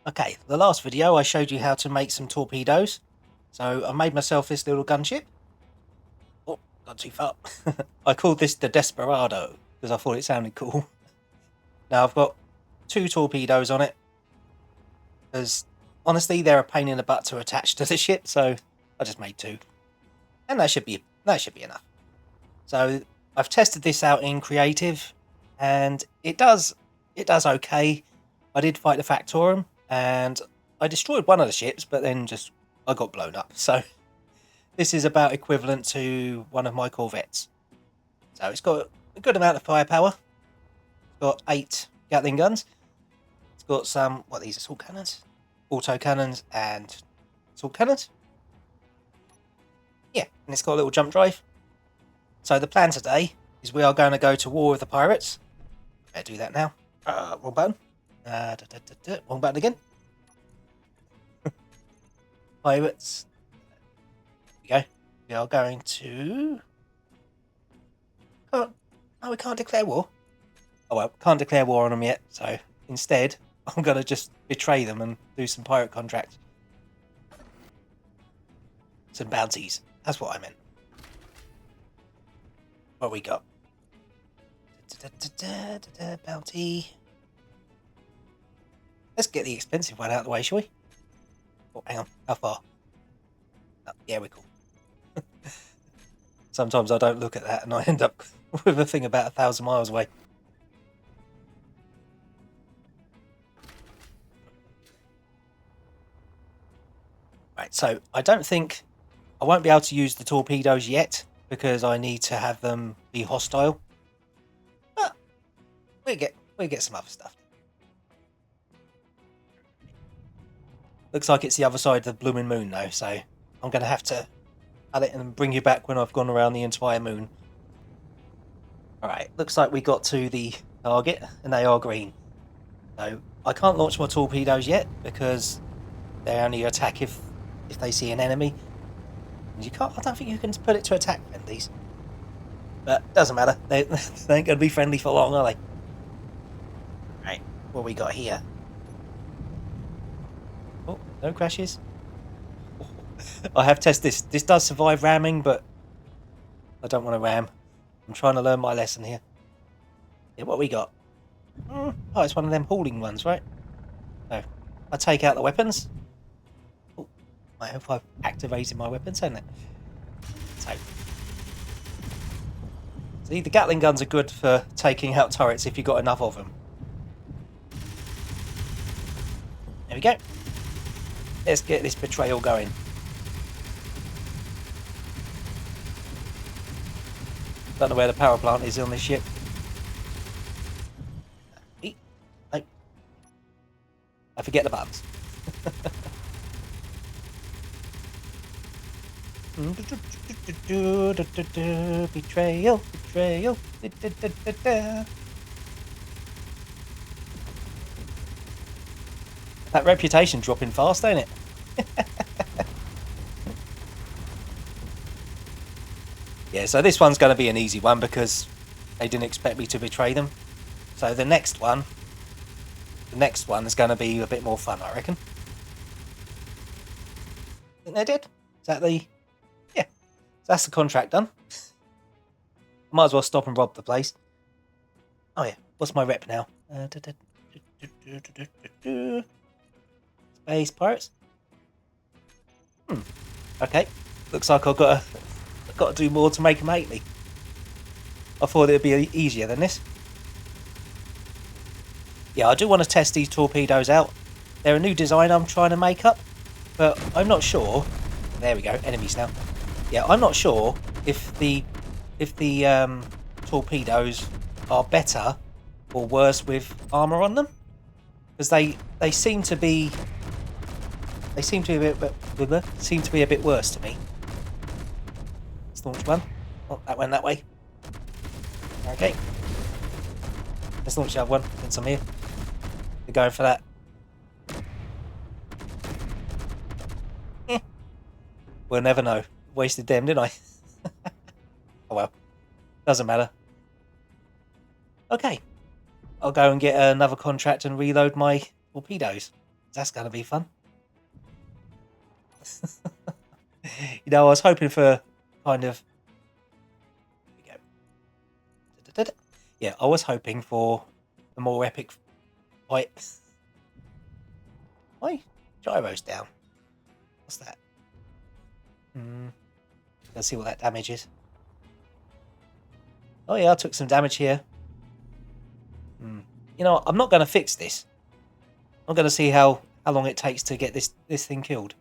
Okay, the last video I showed you how to make some torpedoes. So I made myself this little gunship. Oh, gone too far. I called this the Desperado because I thought it sounded cool. Now I've got 2 torpedoes on it because honestly they're a pain in the butt to attach to the ship, so I just made 2. And that should be enough. So I've tested this out in creative and it does okay. I did fight the Factorum and I destroyed one of the ships, but then I got blown up. So this is about equivalent to one of my Corvettes. So it's got a good amount of firepower. It's got 8 Gatling guns. It's got some, what are these, assault cannons? Auto cannons and assault cannons. Yeah, and it's got a little jump drive. So the plan today is we are going to go to war with the pirates. Better do that now. Wrong button. Wrong button again. Pirates. There we go. We are going to... Oh, we can't declare war. Oh well, can't declare war on them yet. So instead, I'm going to just betray them and do some pirate contracts. Some bounties. That's what I meant. What we got? Bounty. Let's get the expensive one out of the way, shall we? Oh, hang on. How far? Oh, yeah, we're cool. Sometimes I don't look at that and I end up with a thing about 1,000 miles away. Right, so I don't think I won't be able to use the torpedoes yet because I need to have them be hostile. But we'll get some other stuff. Looks like it's the other side of the blooming moon though, so I'm going to have to add it and bring you back when I've gone around the entire moon. Alright, looks like we got to the target and they are green. So I can't launch my torpedoes yet because they only attack if they see an enemy. And I don't think you can put it to attack friendlies. But doesn't matter, they ain't going to be friendly for long, are they? Right, what we got here? Oh, no crashes. I have tested this. This does survive ramming, but I don't want to ram. I'm trying to learn my lesson here. Yeah, what we got? Oh, it's one of them hauling ones, right? So, I take out the weapons. Oh, I hope I've activated my weapons, haven't I? See, the Gatling guns are good for taking out turrets if you've got enough of them. There we go. Let's get this betrayal going. Don't know where the power plant is on this ship. No. I forget the buttons. Betrayal, betrayal. That reputation dropping fast, ain't it? Yeah, so this one's going to be an easy one because they didn't expect me to betray them. So the next one is going to be a bit more fun, I reckon. Think they did? Is that the... Yeah, so that's the contract done. Might as well stop and rob the place. Oh yeah, what's my rep now? Space pirates. Okay, looks like I've got to do more to make them hate me. I thought it'd be easier than this. Yeah, I do want to test these torpedoes out. They're a new design I'm trying to make up, but I'm not sure. There we go, enemies now. Yeah, I'm not sure if the torpedoes are better or worse with armor on them, because they seem to be a bit worse to me. Let's launch one. Oh, that went that way. Okay. Let's launch the other one since I'm here. We're going for that. We'll never know. Wasted them, didn't I? Oh well. Doesn't matter. Okay. I'll go and get another contract and reload my torpedoes. That's going to be fun. You know, I was hoping for kind of... Here we go. Yeah, I was hoping for a more epic fight. Why? Gyro's down. What's that? Let's see what that damage is. Oh yeah, I took some damage here. You know, I'm not going to fix this. I'm going to see how long it takes to get this thing killed.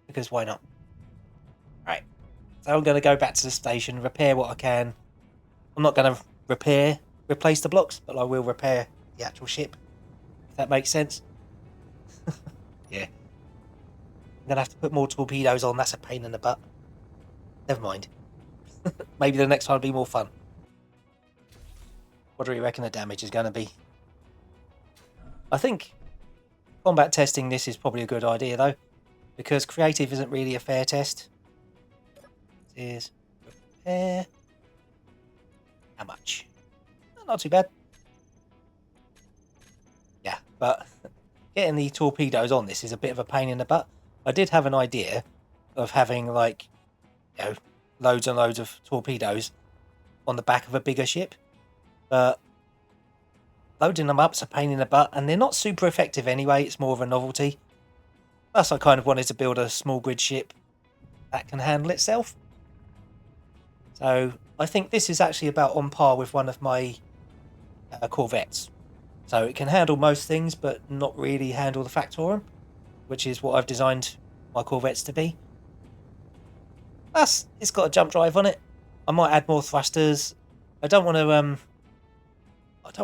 Because why not? Right. So I'm going to go back to the station, repair what I can. I'm not going to replace the blocks, but I will repair the actual ship. If that makes sense. Yeah. I'm going to have to put more torpedoes on. That's a pain in the butt. Never mind. Maybe the next one will be more fun. What do you reckon the damage is going to be? I think combat testing this is probably a good idea though, because creative isn't really a fair test. It is repair. How much? Not too bad. Yeah, but getting the torpedoes on this is a bit of a pain in the butt. I did have an idea of having like, you know, loads and loads of torpedoes on the back of a bigger ship, but loading them up's a pain in the butt, and they're not super effective anyway. It's more of a novelty. Plus, I kind of wanted to build a small grid ship that can handle itself. So I think this is actually about on par with one of my Corvettes. So it can handle most things, but not really handle the Factorum, which is what I've designed my Corvettes to be. Plus, it's got a jump drive on it. I might add more thrusters. I don't want to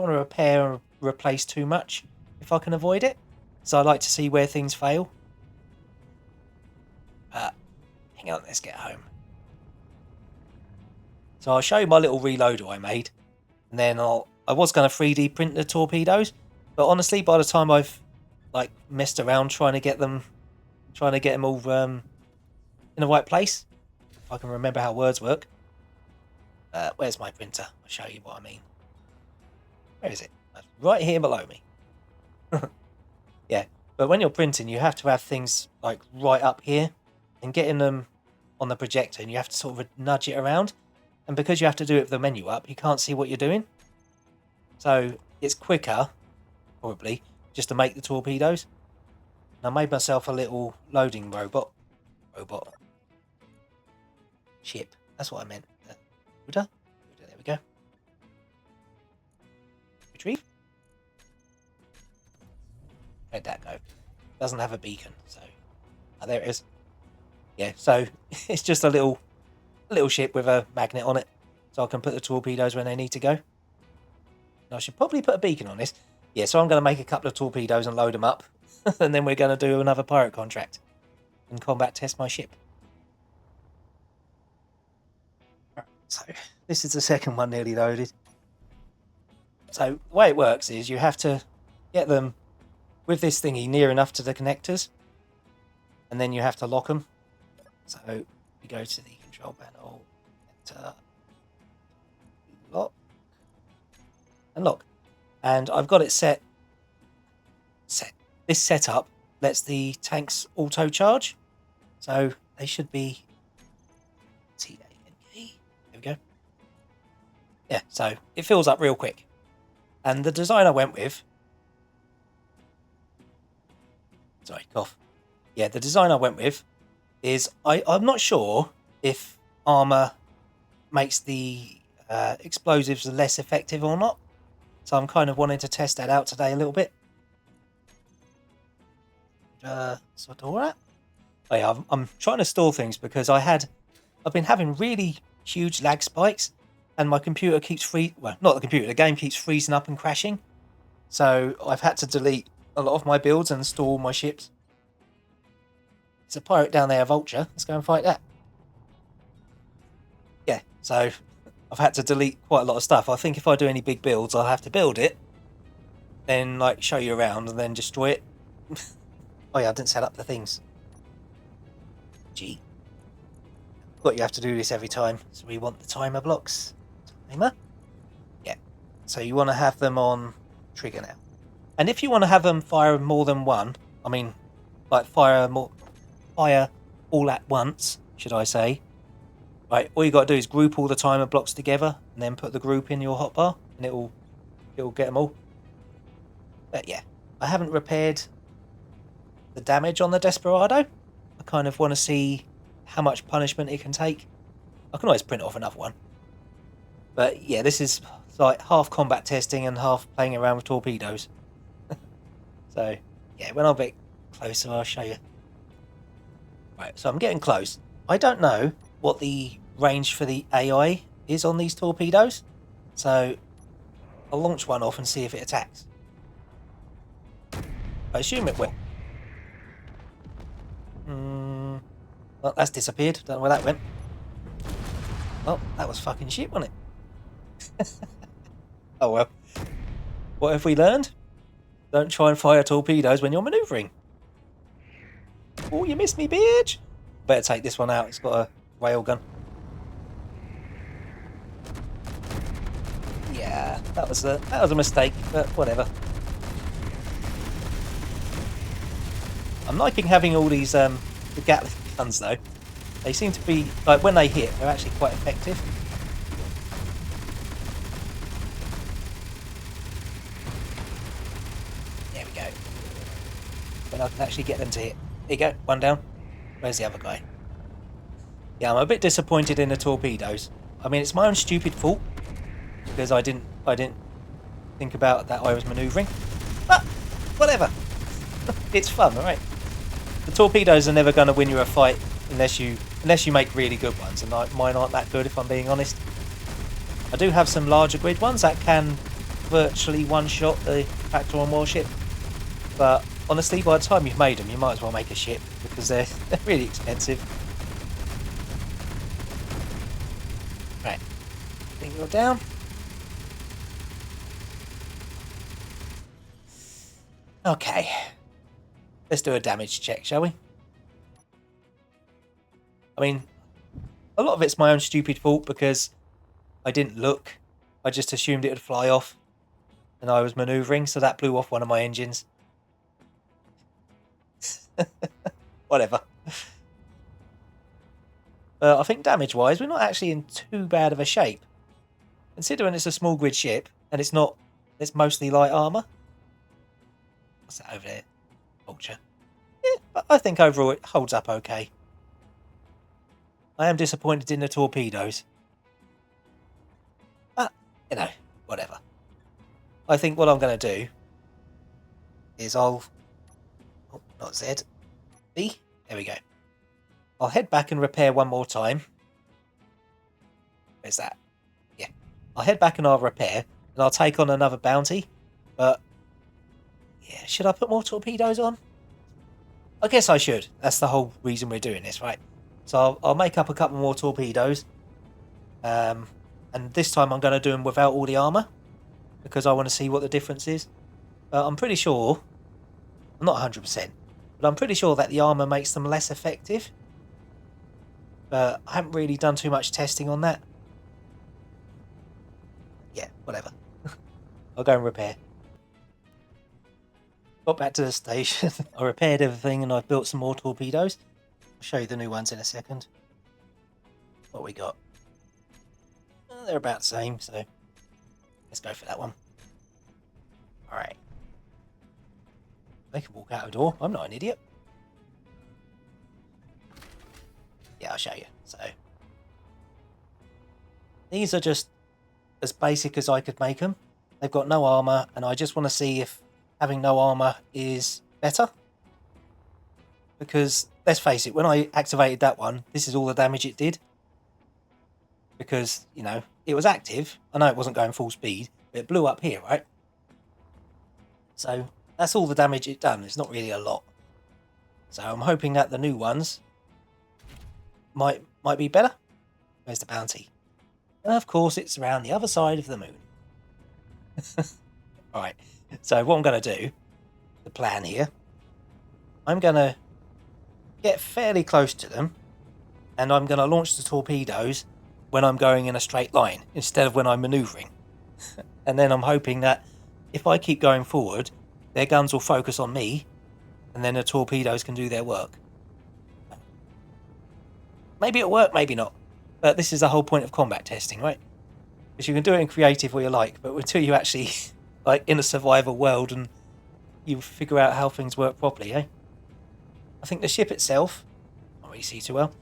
repair or replace too much if I can avoid it. So I like to see where things fail. Hang on, let's get home. So I'll show you my little reloader I made, and then I was going to 3D print the torpedoes, but honestly, by the time I've like messed around trying to get them all in the right place, if I can remember how words work. Where's my printer? I'll show you what I mean. Where is it? That's right here below me. Yeah, but when you're printing, you have to have things like right up here, and getting them on the projector, and you have to sort of nudge it around. And because you have to do it with the menu up, you can't see what you're doing. So it's quicker, probably, just to make the torpedoes. And I made myself a little loading robot. Ship. That's what I meant. There we go. Retrieve. Where'd that go? Doesn't have a beacon, so... Oh, there it is. Yeah, so it's just a little ship with a magnet on it, so I can put the torpedoes when they need to go. And I should probably put a beacon on this. Yeah, so I'm going to make a couple of torpedoes and load them up, and then we're going to do another pirate contract and combat test my ship. So this is the second one nearly loaded. So the way it works is you have to get them with this thingy near enough to the connectors, and then you have to lock them. So we go to the control panel, enter, lock, and lock. And I've got it set. This setup lets the tanks auto charge, so they should be TANK. There we go. Yeah, so it fills up real quick. And the design I went with, sorry, cough. Yeah, the design I went with is I'm not sure if armor makes the explosives less effective or not. So I'm kind of wanting to test that out today a little bit. Sort of all right. Oh yeah, I'm trying to store things because I've been having really huge lag spikes, and my computer keeps the game keeps freezing up and crashing. So I've had to delete a lot of my builds and store all my ships. There's a pirate down there, a vulture. Let's go and fight that. Yeah, so I've had to delete quite a lot of stuff. I think if I do any big builds, I'll have to build it, then like show you around, and then destroy it. Oh yeah, I didn't set up the things. Gee. But you have to do this every time. So we want the timer blocks. Timer? Yeah. So you want to have them on trigger now. And if you want to have them fire more than one, I mean, like fire all at once, should I say. Right, all you got to do is group all the timer blocks together and then put the group in your hotbar and it'll get them all. But yeah, I haven't repaired the damage on the Desperado. I kind of want to see how much punishment it can take. I can always print off another one. But yeah, this is like half combat testing and half playing around with torpedoes. So yeah, when I'm a bit closer, I'll show you. Right, so I'm getting close. I don't know what the range for the AI is on these torpedoes. So I'll launch one off and see if it attacks. I assume it will. Well, that's disappeared. Don't know where that went. Oh, that was fucking shit, wasn't it? Oh well. What have we learned? Don't try and fire torpedoes when you're manoeuvring. Oh, you missed me, bitch! Better take this one out. It's got a railgun. Yeah, that was a mistake, but whatever. I'm liking having all these the Gatling guns though. They seem to be, like, when they hit, they're actually quite effective. There we go. When I can actually get them to hit. There you go, one down. Where's the other guy? Yeah, I'm a bit disappointed in the torpedoes. I mean, it's my own stupid fault because I didn't think about that I was manoeuvring. But whatever. It's fun, alright? The torpedoes are never going to win you a fight unless you make really good ones, and mine aren't that good if I'm being honest. I do have some larger grid ones that can virtually one-shot the Factor-on warship, but honestly, by the time you've made them, you might as well make a ship because they're really expensive. Right, I think you're down. Okay, let's do a damage check, shall we? I mean, a lot of it's my own stupid fault because I didn't look. I just assumed it would fly off and I was manoeuvring, so that blew off one of my engines. Whatever. I think damage-wise, we're not actually in too bad of a shape. Considering it's a small grid ship and it's mostly light armour. What's that over there? Vulture. Yeah, but I think overall it holds up okay. I am disappointed in the torpedoes. But, you know, whatever. I think what I'm going to do is oh, not Z. B? There we go. I'll head back and repair one more time. Where's that? Yeah. I'll head back and I'll repair. And I'll take on another bounty. But, yeah, should I put more torpedoes on? I guess I should. That's the whole reason we're doing this, right? So I'll make up a couple more torpedoes. And this time I'm going to do them without all the armour. Because I want to see what the difference is. I'm pretty sure... I'm not 100%. But I'm pretty sure that the armour makes them less effective. But I haven't really done too much testing on that. Yeah, whatever. I'll go and repair. Got back to the station. I repaired everything and I've built some more torpedoes. I'll show you the new ones in a second. What we got? They're about the same, so let's go for that one. Alright. They can walk out the door. I'm not an idiot. Yeah, I'll show you. So these are just as basic as I could make them. They've got no armour, and I just want to see if having no armour is better. Because, let's face it, when I activated that one, this is all the damage it did. Because, you know, it was active. I know it wasn't going full speed, but it blew up here, right? So, that's all the damage it done. It's not really a lot. So, I'm hoping that the new ones might be better. Where's the bounty? And of course, it's around the other side of the moon. Alright, so what I'm going to do, the plan here, I'm going to get fairly close to them, and I'm going to launch the torpedoes when I'm going in a straight line, instead of when I'm manoeuvring. And then I'm hoping that if I keep going forward, their guns will focus on me, and then the torpedoes can do their work. Maybe it'll work, maybe not. But this is the whole point of combat testing, right? Because you can do it in creative or you like, but until you actually like in a survival world and you figure out how things work properly, eh? I think the ship itself, I can't really see too well.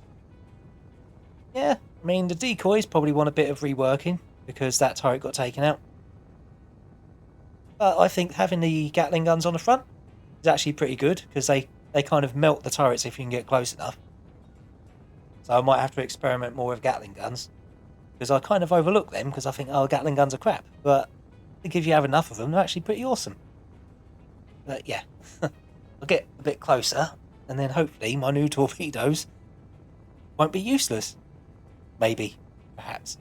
Yeah, I mean the decoys probably want a bit of reworking because that turret got taken out. But I think having the Gatling guns on the front is actually pretty good because they kind of melt the turrets if you can get close enough. So I might have to experiment more with Gatling guns because I kind of overlook them because I think, oh, Gatling guns are crap. But I think if you have enough of them, they're actually pretty awesome. But yeah, I'll get a bit closer and then hopefully my new torpedoes won't be useless. Maybe, perhaps.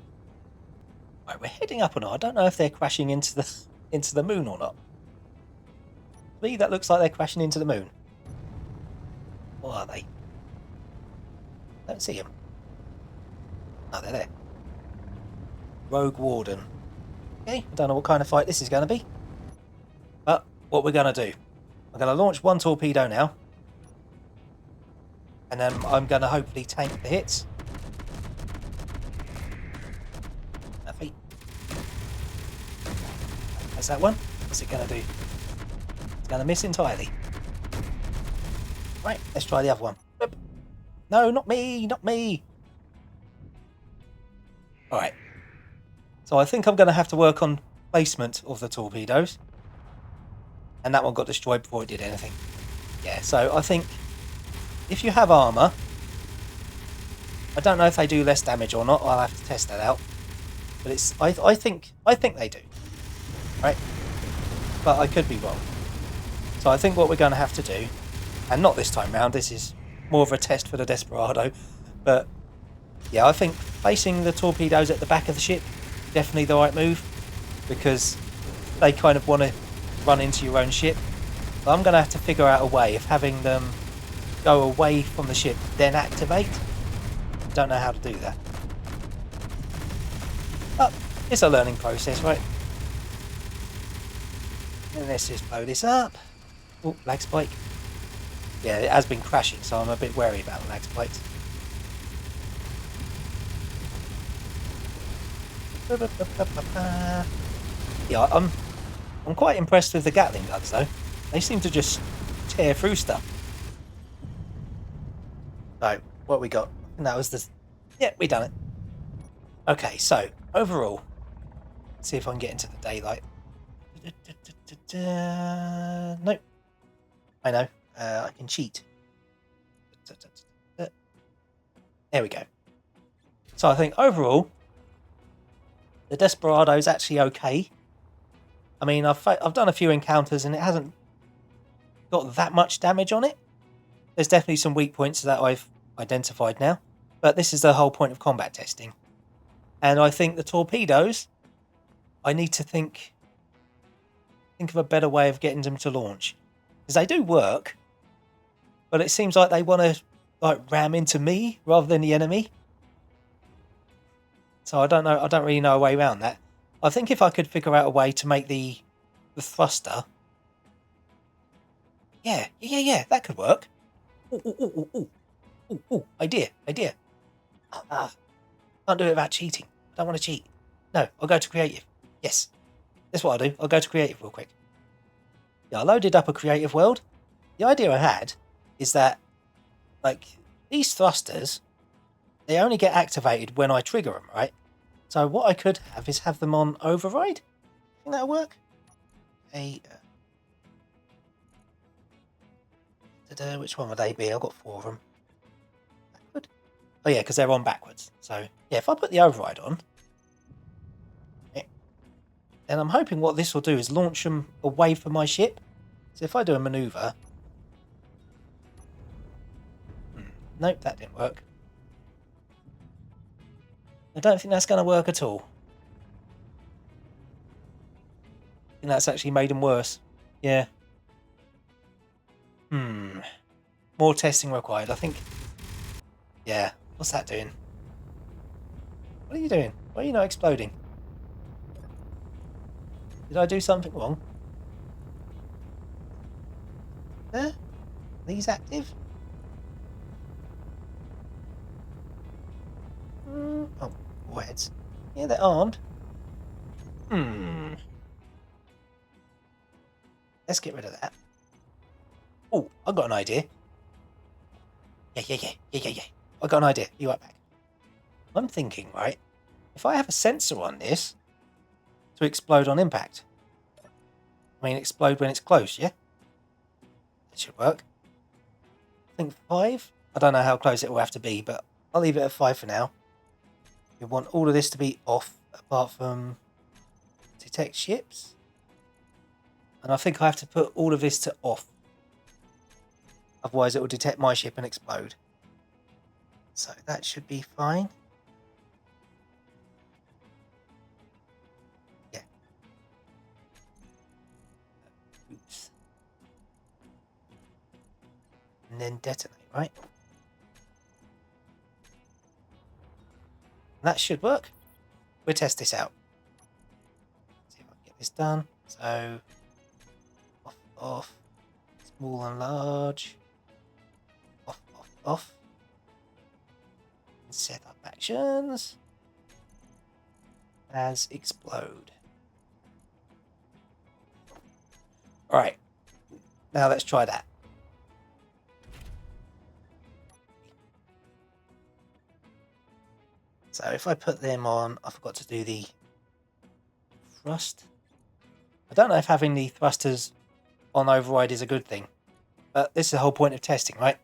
Right, we're heading up or not. I don't know if they're crashing into the moon or not. To me, that looks like they're crashing into the moon. What are they? Don't see them. Oh, they're there. Rogue Warden. Okay, I don't know what kind of fight this is going to be. But what we're going to do, I'm going to launch one torpedo now. And then I'm going to hopefully tank the hits. Nothing. That's that one. What's it going to do? It's going to miss entirely. Right, let's try the other one. No, not me, not me. Alright. So I think I'm going to have to work on placement of the torpedoes. And that one got destroyed before it did anything. Yeah, so I think if you have armour, I don't know if they do less damage or not. I'll have to test that out. But it's I think they do. Right? But I could be wrong. So I think what we're going to have to do, and not this time round, this is more of a test for the Desperado, but yeah, I think placing the torpedoes at the back of the ship definitely the right move because they kind of want to run into your own ship. So I'm going to have to figure out a way of having them go away from the ship then activate. Don't know how to do that, but it's a learning process, right? And let's just blow this up. Oh, lag spike. Yeah, it has been crashing, so I'm a bit wary about lag spikes. Yeah, I'm quite impressed with the Gatling guns though. They seem to just tear through stuff. So, what we got? And that was the... Yeah, we done it. Okay, so, overall, let's see if I can get into the daylight. Nope. I know. I can cheat. There we go. So I think overall, the Desperado is actually okay. I mean, I've done a few encounters and it hasn't got that much damage on it. There's definitely some weak points that I've identified now, but this is the whole point of combat testing. And I think the torpedoes, I need to think of a better way of getting them to launch, because they do work, but it seems like they want to like ram into me rather than the enemy. So I don't know. I don't really know a way around that. I think if I could figure out a way to make the thruster, yeah, that could work. Ooh, idea. Can't do it without cheating. I don't want to cheat. No, I'll go to creative. Yes, that's what I'll do. I'll go to creative real quick. Yeah, I loaded up a creative world. The idea I had is that, like, these thrusters, they only get activated when I trigger them, right? So what I could have is have them on override. Think that'll work? Hey, which one would they be? I've got 4 of them. Backward? Oh yeah, because they're on backwards. So yeah, if I put the override on, then I'm hoping what this will do is launch them away from my ship. So if I do a maneuver, nope, that didn't work. I don't think that's going to work at all. I think that's actually made them worse. Yeah. More testing required, I think. Yeah. What's that doing? What are you doing? Why are you not exploding? Did I do something wrong? There? these active? Oh, warheads. Yeah, they're armed. Let's get rid of that. Oh, I got an idea. Yeah. I got an idea. You right back. I'm thinking, right, if I have a sensor on this to explode on impact. I mean, explode when it's close, yeah? That should work. I think 5. I don't know how close it will have to be, but I'll leave it at 5 for now. We want all of this to be off, apart from detect ships. And I think I have to put all of this to off. Otherwise it will detect my ship and explode. So that should be fine. Yeah. Oops. And then detonate, right? That should work. We'll test this out. See if I can get this done. So, off, small and large, off. Set up actions as explode. Alright, now let's try that. So if I put them on, I forgot to do the thrust. I don't know if having the thrusters on override is a good thing, but this is the whole point of testing, right?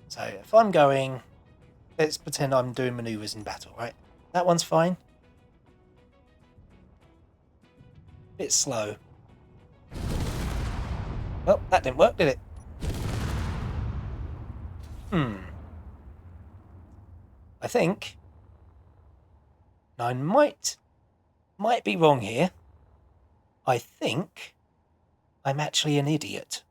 So if I'm going, let's pretend I'm doing maneuvers in battle, right? That one's fine. Bit slow. Well, that didn't work, did it? I think. Now I might be wrong here. I think I'm actually an idiot.